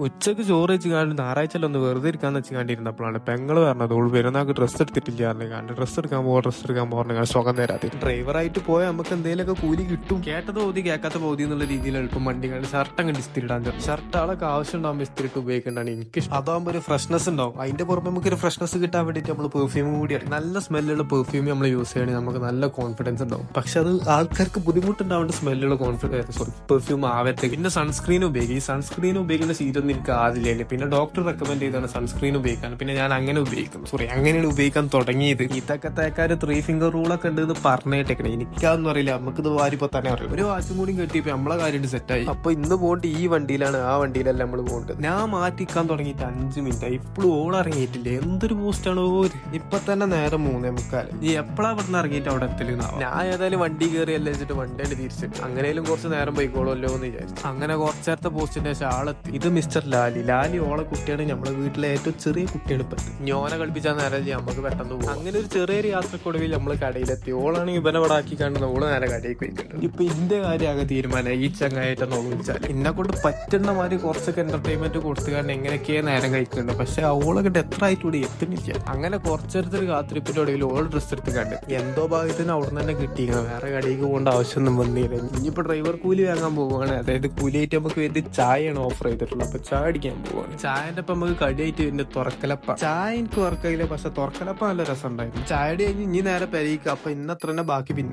ഉച്ചക്ക് ചോറ് വെച്ച് കാണ്ട് ഞായറാഴ്ച ഒന്ന് വെറുതെ ഇരിക്കാന്ന് വെച്ച് കണ്ടിരുന്നപ്പോഴാണ് പെങ്ങള് പറഞ്ഞത് ഓള് പെരുന്നാൾക്ക് ഡ്രസ്സ് എടുത്തിട്ടില്ല കണ്ട് ഡ്രസ്സ് എടുക്കാൻ പോകാൻ സുഖം തരാതെ ഡ്രൈവറായിട്ട് പോയാൽ നമുക്ക് എന്തെങ്കിലുമൊക്കെ കൂലി കിട്ടും. കേട്ടത് ഓതി കേൾക്കാത്ത പോതി എന്നുള്ള രീതിയിൽ എളുപ്പം വണ്ടി കണ്ട് ഷർട്ട് അങ്ങ് ഇസ്തിരി ഇടാൻ ഷർട്ട് ആളൊക്കെ ആവശ്യം ഉണ്ടാകുമ്പോൾ ഇസ്തിരിട്ട് ഉപയോഗിക്കേണ്ടതാണ് എനിക്ക് അതാകുമ്പോൾ ഒരു ഫ്രഷ്നെസ് ഉണ്ടാവും. അതിന്റെ പുറമെ നമുക്ക് ഒരു ഫ്രഷ്നെസ് കിട്ടാൻ വേണ്ടിയിട്ട് നമ്മൾ പെർഫ്യൂം കൂടി അറിയാം. നല്ല സ്മെല്ലുള്ള പെർഫ്യൂം നമ്മൾ യൂസ് ചെയ്യണമെങ്കിൽ നമുക്ക് നല്ല കോൺഫിഡൻസ് ഉണ്ടാവും. പക്ഷെ അത് ആൾക്കാർക്ക് ബുദ്ധിമുട്ടുണ്ടാവേണ്ട സ്മെല്ലുള്ള പെർഫ്യൂം ആവട്ടെ. പിന്നെ സൺസ്ക്രീൻ ഉപയോഗിക്കും. ഈ സൺസ്ക്രീൻ ഉപയോഗിക്കുന്ന ശീലം എനിക്ക് ആദ്യമില്ല. പിന്നെ ഡോക്ടർ റെക്കമെൻഡ് ചെയ്താണ് സൺസ്ക്രീൻ ഉപയോഗിക്കാൻ. പിന്നെ ഞാൻ അങ്ങനെ ഉപയോഗിക്കുന്നു. അങ്ങനെയാണ് ഉപയോഗിക്കാൻ തുടങ്ങിയത്. ഇതൊക്കെ തേക്കാര് 3 ഫിംഗർ റൂളൊക്കെ ഉണ്ട് എന്ന് പറഞ്ഞേട്ടേക്കണേ. എനിക്കാന്ന് അറിയില്ല, നമുക്കിത് വാരിപ്പോ തന്നെ അറിയാം. ഒരു വാച്ചും കൂടി കെട്ടിയപ്പോ നമ്മളെ കാര്യം സെറ്റായി. അപ്പൊ ഇന്ന് പോയിട്ട് ഈ വണ്ടിയിലാണ്, ആ വണ്ടിയിലല്ല നമ്മൾ പോകേണ്ടത്. ഞാൻ മാറ്റിക്കാൻ തുടങ്ങിയിട്ട് 5 മിനിറ്റ് ഇപ്പോഴും ഓളിറങ്ങിയിട്ടില്ല. എന്തൊരു പോസ്റ്റാണോ ഇപ്പൊ തന്നെ നേരം 3:45. നീ എപ്പോഴാ ഇവിടുന്ന് ഇറങ്ങിയിട്ട് അവിടെ എത്തലെന്നാവും. ഞാൻ ഏതായാലും വണ്ടി കയറി അല്ലേ വെച്ചിട്ട് വണ്ടിയാണ് തിരിച്ചിട്ട് അങ്ങനെയും കുറച്ച് നേരം പോയിക്കോളല്ലോ എന്ന് വിചാരിച്ചു. അങ്ങനെ കുറച്ചേരത്തെ പോസ്റ്റിന്റെ ശേഷം ആളെത്തി. ഇത് മിസ്റ്റർ ലാലി ഓളെ കുട്ടിയാണ്. നമ്മളെ വീട്ടിലെ ഏറ്റവും ചെറിയ കുട്ടിയാണ്. ഇപ്പൊ ഞോനെ കളിപ്പിച്ചാൽ നേരെ നമുക്ക് പെട്ടെന്ന് പോകും. അങ്ങനെ ഒരു ചെറിയൊരു യാത്രക്കൊടുവിൽ നമ്മള് കടയിലെത്തി. ഓളാണെങ്കിൽ ഇവനെ ഇവിടെ ആക്കി കാണുന്ന ഓള് നേരെ കടയിൽ പോയിട്ടുണ്ട്. ഇപ്പൊ ഇന്റെ കാര്യമാകെ തീരുമാനം ഈ ചങ്ങായിട്ട് നോക്കിച്ചാൽ എന്നെ കൊണ്ട് പറ്റുന്ന മാതിരി കുറച്ചൊക്കെ എന്റർടൈൻമെന്റ് കൊടുത്തു കാരണം എങ്ങനെയൊക്കെയാ നേരം കഴിക്കുന്നുണ്ട്. പക്ഷെ ഓളൊക്കെ എത്ര ആയിട്ടൂടെ എത്തുന്നില്ല. അങ്ങനെ കുറച്ചെടുത്തൊരു കാത്തിരിപ്പിന്റെ ഇടയിൽ ഓൾ ഡ്രസ്സ് എടുത്ത് കണ്ട് എന്തോ ഭാഗത്തിന് അവിടെ നിന്ന് തന്നെ കിട്ടിയിരിക്കണം. വേറെ കടയിലേക്ക് പോകേണ്ട ആവശ്യമൊന്നും വന്നില്ല. ഇനിയിപ്പോ ഡ്രൈവർ കൂലി വാങ്ങാൻ പോവുകയാണ്. അതായത് കൂലിയായിട്ട് നമുക്ക് വേണ്ടി ചായയാണ് ഓഫർ ചെയ്തിട്ടുള്ളത്. അപ്പൊ ചായ അടിക്കാൻ പോവാണ്. ചായന്റെ ഒപ്പം നമുക്ക് കടിയായിട്ട് ഇതിന്റെ തുറക്കലപ്പ. ചായ എനിക്ക് ഉറക്കയില്ല, പക്ഷെ തുറക്കലപ്പ നല്ല രസം ഉണ്ടായിരുന്നു. ചായയുടെ കഴിഞ്ഞ് ഇനി നേരെ പെരയിക്കുക. അപ്പൊ ഇന്നത്ര തന്നെ ബാക്കി പിന്നെ